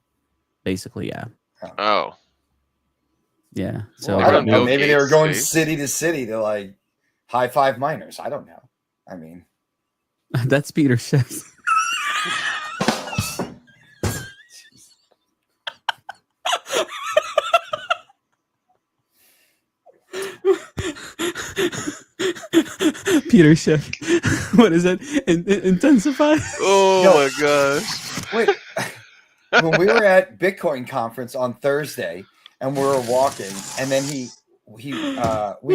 basically, yeah. Oh, Yeah. So I don't know. Bill Maybe they Gates were going space. city to city to like high five miners. I don't know. I mean, that's Peter Schiff. Peter Schiff. What is it? Intensify? oh Yo. my gosh! wait. When we were at Bitcoin conference on Thursday and we were walking, and then we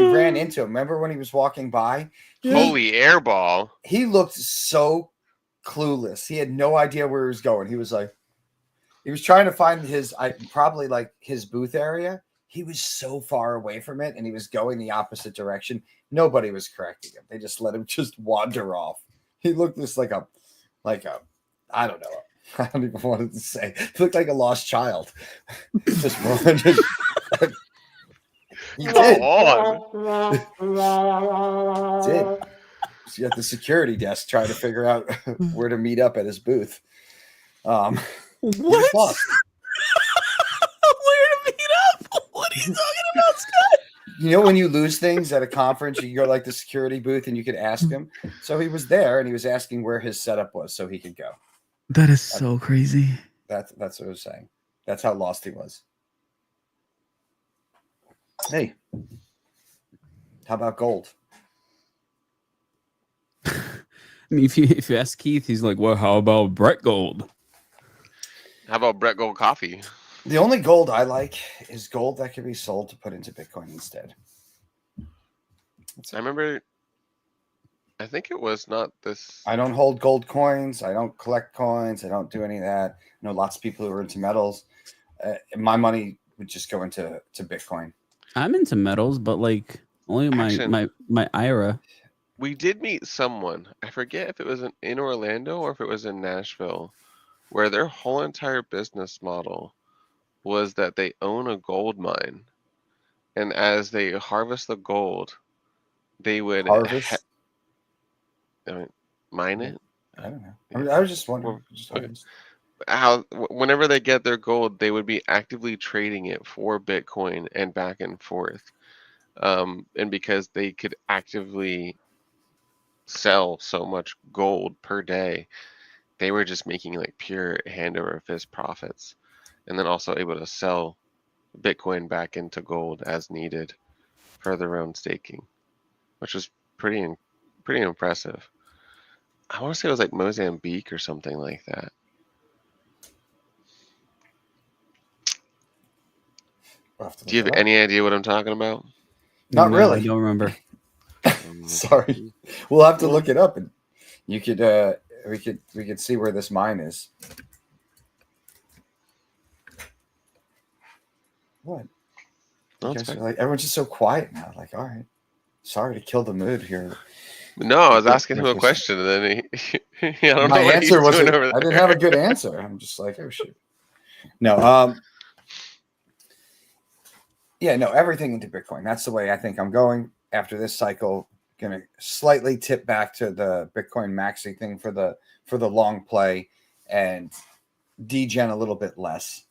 ran into him. Remember when he was walking by? Holy airball! He looked so clueless. He had no idea where he was going. He was like, he was trying to find probably like his booth area. He was so far away from it, and he was going the opposite direction. Nobody was correcting him. They just let him just wander off. He looked just like a, I don't know. I don't even want to say. He looked like a lost child. Just he did. On. Did. He's at the security desk trying to figure out where to meet up at his booth. He was What? lost. Where to meet up? What are you talking about, Scott? You know, when you lose things at a conference, you can go to like the security booth and you could ask him. So he was there and he was asking where his setup was so he could go. That is so crazy. That's what I was saying. That's how lost he was. Hey, how about gold? I mean, if you ask Keith, he's like, "Well, how about Brett Gold?" How about Brett Gold Coffee? The only gold I like is gold that can be sold to put into Bitcoin instead. I remember. I think it was not this. I don't hold gold coins. I don't collect coins. I don't do any of that. I know lots of people who are into metals. My money would just go into Bitcoin. I'm into metals, but like only my IRA. We did meet someone. I forget if it was in Orlando or if it was in Nashville, where their whole entire business model was that they own a gold mine, and as they harvest the gold, they would Harvest? mine it. I don't know. I was just wondering. Whenever they get their gold, they would be actively trading it for Bitcoin and back and forth. And because they could actively sell so much gold per day, they were just making like pure hand over fist profits, and then also able to sell Bitcoin back into gold as needed for their own staking, which was pretty impressive. I want to say it was like Mozambique or something like that. Do you have any idea what I'm talking about? Not No, really. I don't remember. Sorry. We'll have to look it up, and you could we could see where this mine is. What? You guys are like, everyone's just so quiet now. Like, all right. Sorry to kill the mood here. No, I was asking him a question, and then I don't My know what answer he's was doing over there. I didn't have a good answer. I'm just like, oh shit. No, yeah, no, everything into Bitcoin. That's the way I think I'm going after this cycle. gonna slightly tip back to the Bitcoin maxi thing for the long play and degen a little bit less.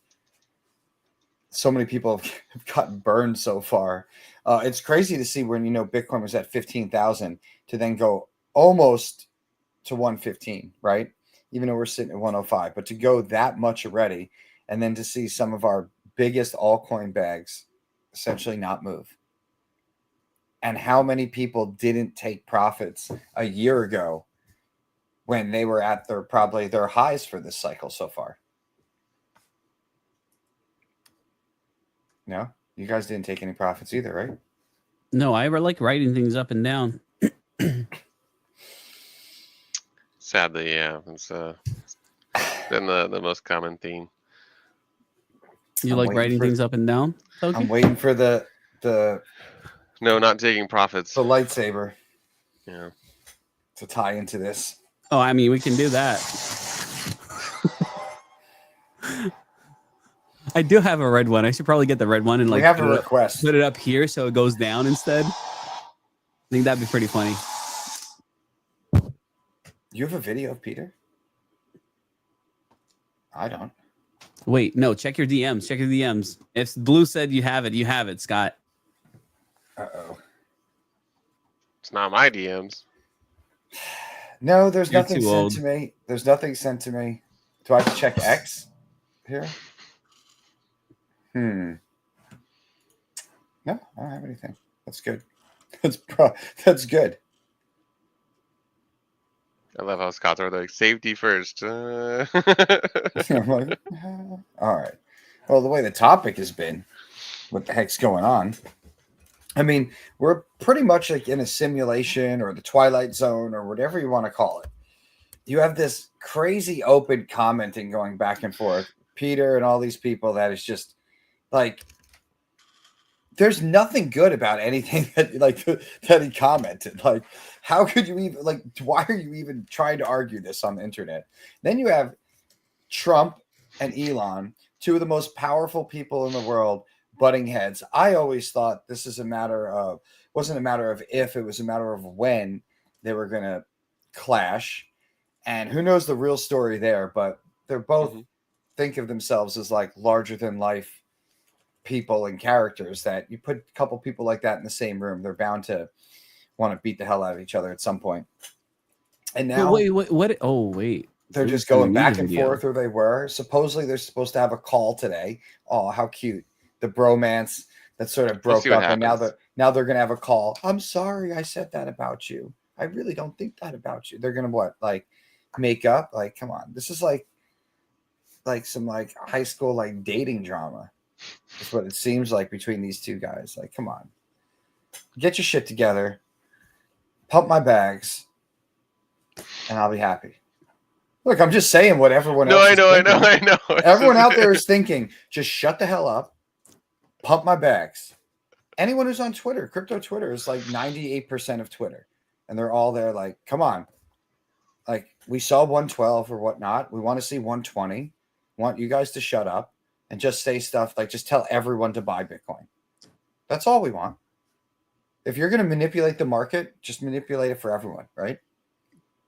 So many people have gotten burned so far. It's crazy to see when Bitcoin was at 15,000 to then go almost to 115, right? Even though we're sitting at 105, but to go that much already, and then to see some of our biggest altcoin bags essentially not move. And how many people didn't take profits a year ago when they were at probably their highs for this cycle so far? No, you guys didn't take any profits either, right? No, I like writing things up and down. Sadly, yeah, it's been the most common theme. You I'm like waiting writing for- things up and down? Toki? I'm waiting for the No, not taking profits. lightsaber Yeah. to tie into this. Oh, I mean, we can do that. I do have a red one. I should probably get the red one and We like have a put request. it up here so it goes down instead. I think that'd be pretty funny. You have a video of Peter? I don't. Wait, no, check your DMs. Check your DMs. If Blue said you have it, Scott. Uh-oh. It's not my DMs. No, there's You're nothing too sent old. to me. There's nothing sent to me. Do I have to check X here? No, I don't have anything. That's good. That's good. I love how Scott's are like safety first. I'm like, all right. Well, the way the topic has been, what the heck's going on? I mean, we're pretty much like in a simulation or the Twilight Zone or whatever you want to call it. You have this crazy open commenting going back and forth. Peter and all these people that is just like, there's nothing good about anything that he commented. Like, how could you even why are you even trying to argue this on the internet? Then you have Trump and Elon, two of the most powerful people in the world, butting heads. I always thought this is wasn't a matter of if, it was a matter of when they were going to clash. And who knows the real story there, but they're both think of themselves as like larger than life people and characters that you put a couple people like that in the same room, they're bound to want to beat the hell out of each other at some point. And now Wait, what? Oh, wait. they're Who's just going sending me back the and video? forth, or they were. Supposedly they're supposed to have a call today. Oh, how cute. The bromance that sort of broke see what up, and now happens. they're gonna have a call. I'm sorry I said that about you. I really don't think that about you. They're gonna what? Like make up? Like, come on. This is like some like high school like dating drama. That's what it seems like between these two guys. Like, come on. Get your shit together. Pump my bags, and I'll be happy. Look, I'm just saying what everyone else is thinking. I know. Everyone out there is thinking, just shut the hell up, pump my bags. Anyone who's on Twitter, crypto Twitter is like 98% of Twitter. And they're all there like, come on. Like, we saw 112 or whatnot. We want to see 120. Want you guys to shut up and just say stuff like, just tell everyone to buy Bitcoin. That's all we want. If you're going to manipulate the market, just manipulate it for everyone, right?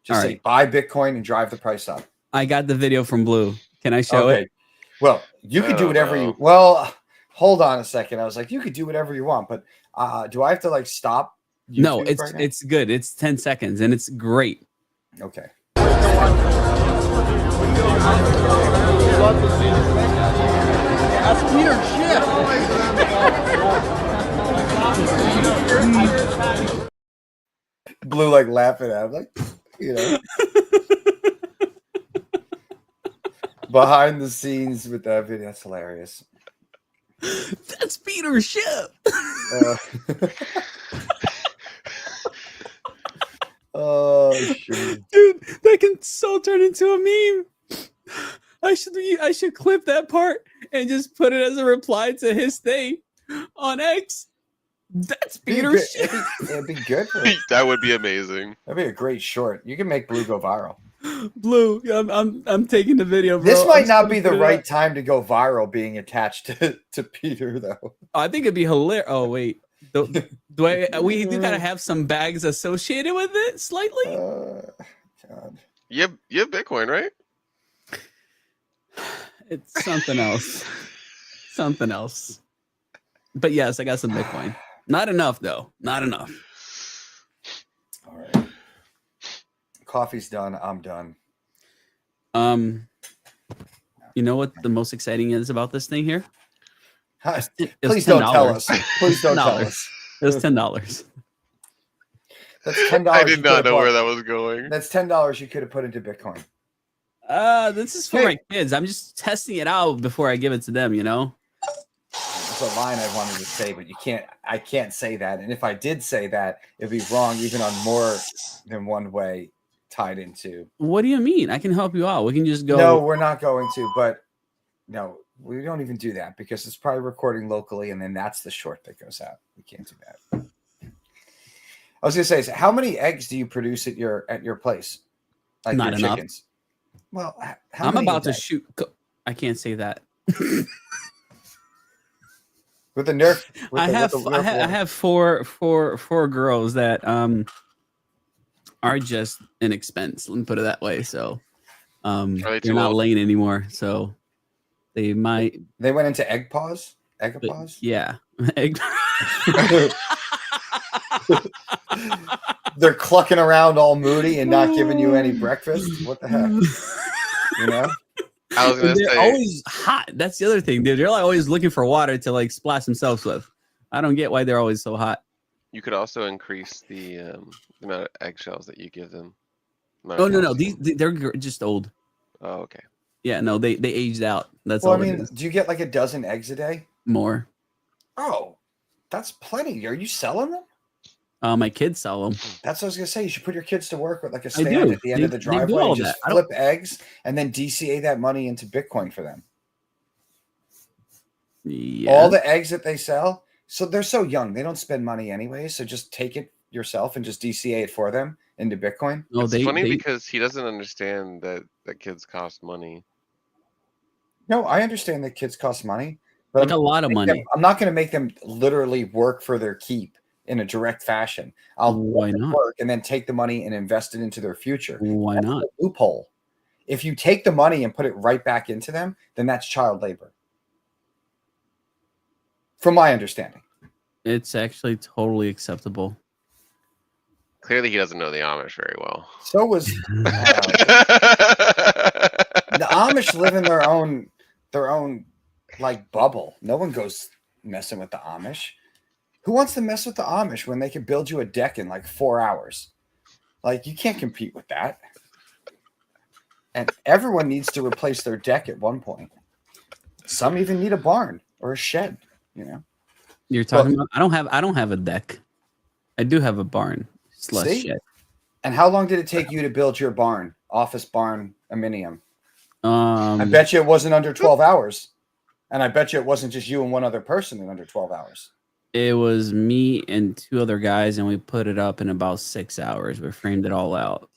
Just All say right. buy Bitcoin and drive the price up. I got the video from Blue. Can I show it? Well, you I could do don't whatever know. you. Well, hold on a second. I was like, you could do whatever you want, but do I have to like stop? No, YouTube it's right now? it's good. It's 10 seconds and it's great. Okay. That's Peter shit. Blue like laughing at him, like, you know. Behind the scenes with that video, that's hilarious. That's Peter's ship. Oh shit. Dude, that can so turn into a meme. I should clip that part and just put it as a reply to his thing on X. That's Peter's ship. It'd be good. That would be amazing. That'd be a great short. You can make Blue go viral. Blue, I'm taking the video, bro. This might I'm not just be gonna the put it right up. time to go viral being attached to Peter, though. I think it'd be hilarious. Oh wait, We do kind of have some bags associated with it slightly. God. You have Bitcoin, right? It's something else. Something else. But yes, I got some Bitcoin. Not enough though. Not enough. All right. Coffee's done. I'm done. You know what the most exciting is about this thing here? Please don't tell us. Please don't tell us. It was $10. That's $10. I did not know where that was going. That's $10 you could have put into Bitcoin. This is for my kids. I'm just testing it out before I give it to them, you know? It's a line I wanted to say, but I can't say that. And if I did say that, it'd be wrong even on more than one way tied into. What do you mean? I can help you out. We can just go. No, we're not going to, but no, we don't even do that because it's probably recording locally, and then that's the short that goes out. We can't do that. I was gonna say, so how many eggs do you produce at your place? Like not your enough. Chickens? Well, how I'm many about to a day? shoot. I can't say that. With the Nerf. I have four girls that are just an expense. Let me put it that way. So they they're not laying anymore. So they might. They went into egg pause. Egg pause. Yeah. Egg. They're clucking around all moody and not giving you any breakfast. What the heck? You know? I was gonna They're say always hot. That's the other thing, dude. They're like always looking for water to like splash themselves with. I don't get why they're always so hot. you could also increase the amount of eggshells that you give them. Oh no, they're just old. Oh, okay. Yeah, no, they aged out. That's Well, all. I it mean, is. do you get like a dozen eggs a day? More. Oh, that's plenty. Are you selling them? My kids sell them. That's what I was gonna say. You should put your kids to work with like a I stand do. at the end They- of the they do driveway all and just that. flip eggs and then DCA that money into Bitcoin for them. Yeah. All the eggs that they sell. So they're so young, they don't spend money anyway. So just take it yourself and just DCA it for them into Bitcoin. No, It's funny because he doesn't understand that kids cost money. No, I understand that kids cost money, but like a lot of money. I'm not going to make them literally work for their keep in a direct fashion. I'll Why let them not? work and then take the money and invest it into their future. Why That's not? the loophole. If you take the money and put it right back into them, then that's child labor. From my understanding. It's actually totally acceptable. Clearly, he doesn't know the Amish very well. So was the Amish live in their own like bubble. No one goes messing with the Amish. Who wants to mess with the Amish when they can build you a deck in like 4 hours? Like you can't compete with that. And everyone needs to replace their deck at one point. Some even need a barn or a shed, you know. You're talking about I don't have a deck. I do have a barn. Slush See? shed. And how long did it take you to build your barn, office barn, Aminium? I I bet you it wasn't under 12 hours. And I bet you it wasn't just you and one other person in under 12 hours. it was me and two other guys, and we put it up in about 6 hours. We framed it all out.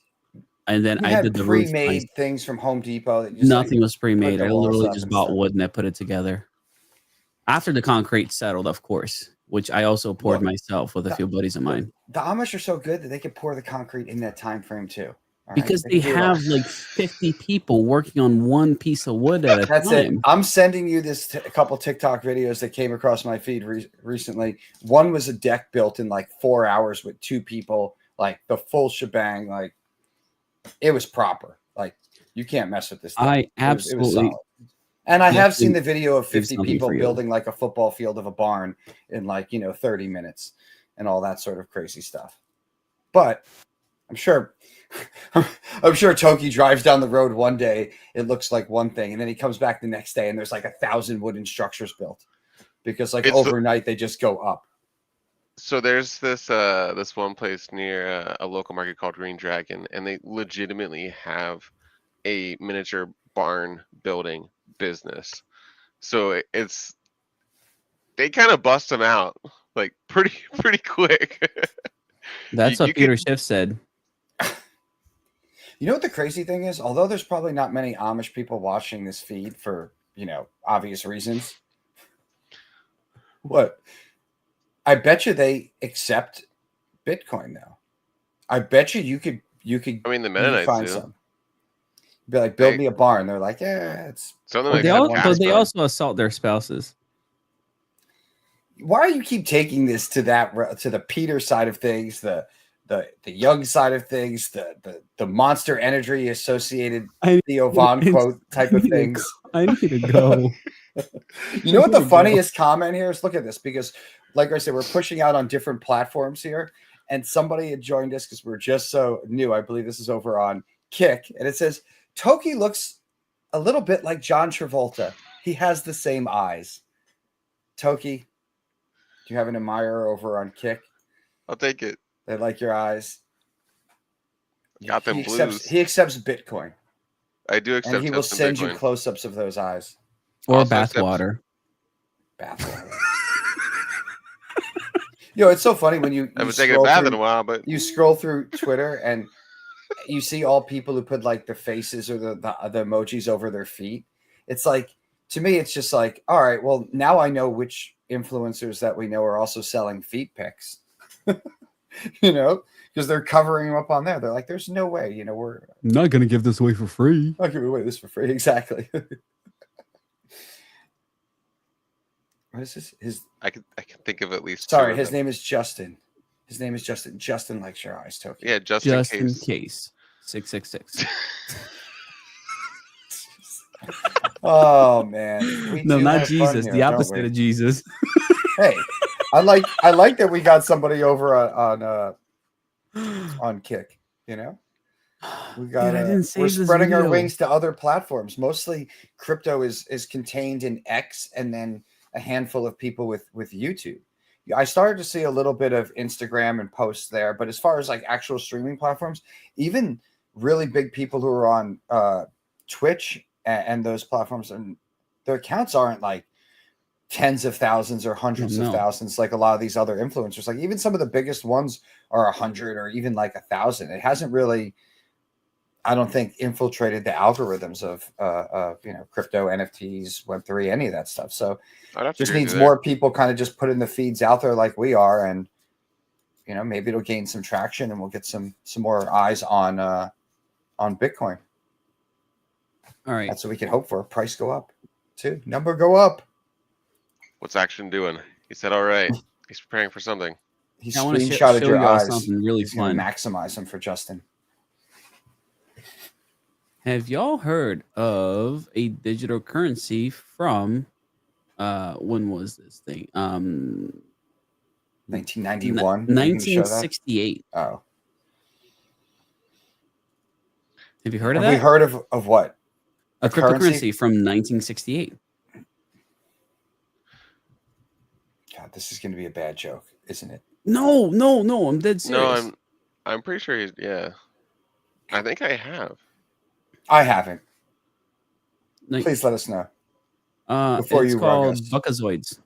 And then You I had did the roof. pre-made things from Home Depot. That you just, Nothing like, was pre-made. the I walls literally up just and bought stuff. wood and I put it together. After the concrete settled, of course, which I also poured Look, myself with a few buddies of mine. The Amish are so good that they could pour the concrete in that time frame too. All right? Because they can do it all. have like 50 people working on one piece of wood at a That's time. it. I'm sending you a couple TikTok videos that came across my feed recently. One was a deck built in like 4 hours with two people, like the full shebang. Like it was proper. Like you can't mess with this thing. I It was absolutely. solid. And I have seen Definitely the video of there's 50 something people for you. building like a football field of a barn in like, 30 minutes and all that sort of crazy stuff. But I'm sure Toki drives down the road one day, it looks like one thing, and then he comes back the next day and there's like 1,000 wooden structures built because like overnight they just go up. So there's this one place near a local market called Green Dragon, and they legitimately have a miniature barn building business. So they kind of bust them out like pretty quick. That's You what Peter Schiff said. You know what the crazy thing is? Although there's probably not many Amish people watching this feed for, obvious reasons. What? I bet you they accept Bitcoin now. I bet you could I mean, the you could Mennonites find do. some. Be like, build They- me a barn. They're like, yeah, it's. Some of them But they, accept all, cash, but they though. also assault their spouses. Why do you keep taking this to the Peter side of things, the Young side of things, the Monster Energy associated Theo Von quote type of things? I need to go. You know what the funniest comment here is? Look at this, because like I said, we're pushing out on different platforms here, and somebody had joined us because we're just so new. I believe this is over on Kick, and it says Toki looks a little bit like John Travolta. He has the same eyes. Toki, do you have an admirer over on Kick? I'll take it. They like your eyes. Got them blues. He accepts Bitcoin, I do accept. and he will some send you Bitcoin. close-ups of those eyes. Or Also accept- bathwater. Bathwater. Yo, it's so funny when you I haven't taken a scroll bath through- in a while, but you scroll through Twitter and you see all people who put like the faces or the emojis over their feet. It's like, to me, it's just like, all right, well, now I know which influencers that we know are also selling feet pics, you know, because they're covering them up on there. They're like, there's no way, you know, we're not going to give this away for free. not giving away this for free. Exactly. What is this? I can think of at least. Sorry, two of his them. name is Justin. His name is Justin. Justin likes your eyes, Toki. Yeah, just In case. 666. Oh man. We No, do not have fun Jesus. here, The don't opposite we? of Jesus. Hey, I like that we got somebody over on Kick. You know, we got. Dude, I didn't save we're this spreading our video. wings to other platforms. Mostly, crypto is contained in X, and then a handful of people with YouTube. I started to see a little bit of Instagram and posts there, but as far as like actual streaming platforms, even really big people who are on Twitch and those platforms, and their accounts aren't like tens of thousands or hundreds of No. thousands like a lot of these other influencers. Like even some of the biggest ones are 100 or even like 1,000. It hasn't really, I don't think, infiltrated the algorithms of you know, crypto, NFTs, Web3, any of that stuff. So I'd have to just agree needs with more people kind of just putting the feeds out there like we are, and you know, maybe it'll gain some traction and we'll get some more eyes on Bitcoin. All right. That's what we can hope for. Price go up too. Number go up. that. What's Action doing? He said, "All right." He's preparing for something. He I want to screenshotted show your y'all eyes. something really He's gonna fun. maximize them for Justin. Have y'all heard of a digital currency from when was this thing? 1991. 1968. Oh, Have you heard of have we that? heard of what? A currency? cryptocurrency from 1968. God, this is going to be a bad joke, isn't it? No, I'm dead serious. No, I'm pretty sure he's. Yeah, I think I have. I haven't. Like, Please let us know. before it's you rug called us. Buckazoids.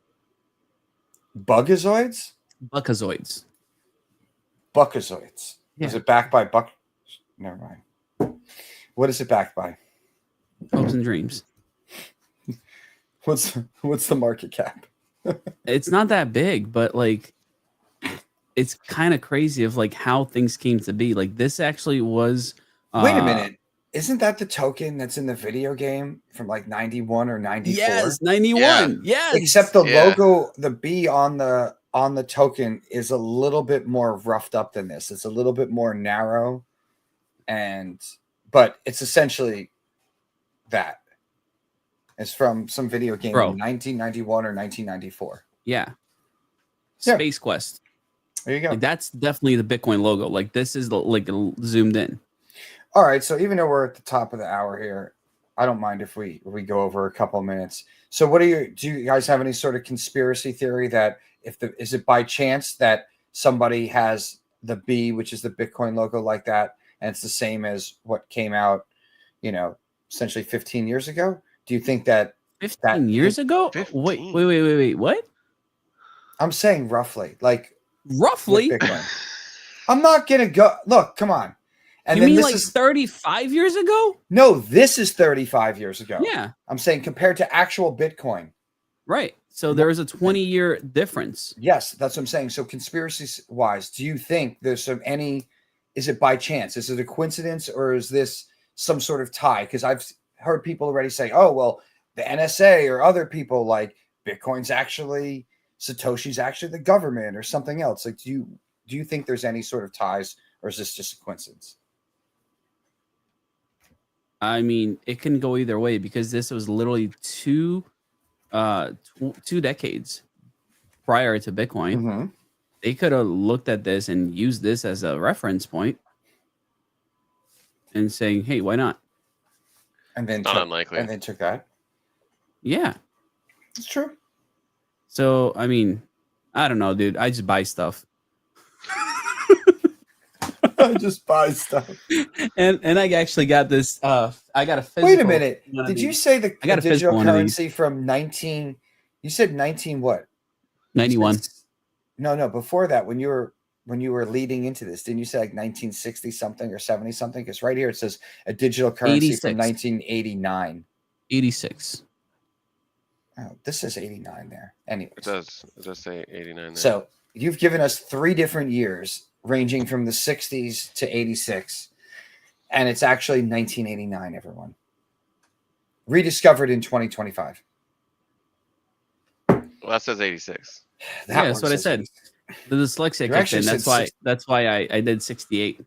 Bugazoids? Buckazoids. Buckazoids. Yeah. Is it backed by Buck? Never mind. What is it backed by? Hopes and dreams. What's the market cap? It's not that big, but like it's kind of crazy of like how things came to be. Like this actually was Wait a minute. Isn't that the token that's in the video game from like 91 or 94? Yes, 91. Yeah. Yes. Except the Yeah. logo, the B on the token is a little bit more roughed up than this. It's a little bit more narrow, but it's essentially that. It's from some video game Bro. in 1991 or 1994. Yeah. Yeah. Space Quest. There you go. Like that's definitely the Bitcoin logo. Like this is like zoomed in. All right, so even though we're at the top of the hour here, I don't mind if we go over a couple minutes. So do you guys have any sort of conspiracy theory that is it by chance that somebody has the B, which is the Bitcoin logo like that, and it's the same as what came out, essentially 15 years ago? Do you think that 15 years ago? 15. Wait. What? I'm saying roughly, like Roughly? with Bitcoin. I'm not gonna go. Look, come on. And You then mean this like is 35 years ago? no, this is 35 years ago. Yeah. I'm saying compared to actual Bitcoin. Right. So there is a 20-year difference. Yes, that's what I'm saying. So conspiracy wise, do you think there's is it by chance? Is it a coincidence or is this some sort of tie? Because I've heard people already say, oh, well, the NSA or other people like Bitcoin's actually, Satoshi's actually the government or something else. Like, do you think there's any sort of ties or is this just a coincidence? I mean, it can go either way because this was literally two decades prior to Bitcoin. Mm-hmm. They could have looked at this and used this as a reference point and saying, hey, why not? And then Not unlikely. And then took that. Yeah. It's true. So, I mean, I don't know, dude. I just buy stuff. I just buy stuff. And I actually got this. I got a physical. Wait a minute. Did you say the I got a digital physical currency from 19? You said 19 what? 91. No. Before that, when you were leading into this, didn't you say like 1960 something or 70 something? Because right here it says a digital currency 86. from 1989. 86. Oh, this says 89 there. Anyways, It does say 89 there. so you've given us 3 different years, ranging from the 60s to 86, and it's actually 1989. Everyone rediscovered in 2025. Well, that says 86. Yeah, that's what I said. The dyslexia You kicked actually in. said That's why I did 68.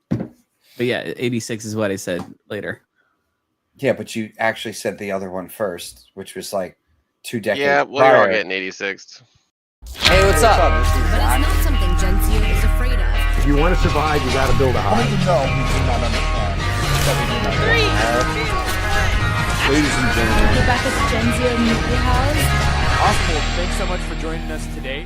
But yeah, 86 is what I said later. Yeah, but you actually said the other one first, which was like 2 decades. Yeah, well, you're all prior. getting 86. Hey, what's up? This is But it's not something Gensio is afraid of. If you want to survive, you got to build a How hive. do you know we do not understand? Ladies and gentlemen, We're back at the Gensio Media House. Oswald, thanks so much for joining us today.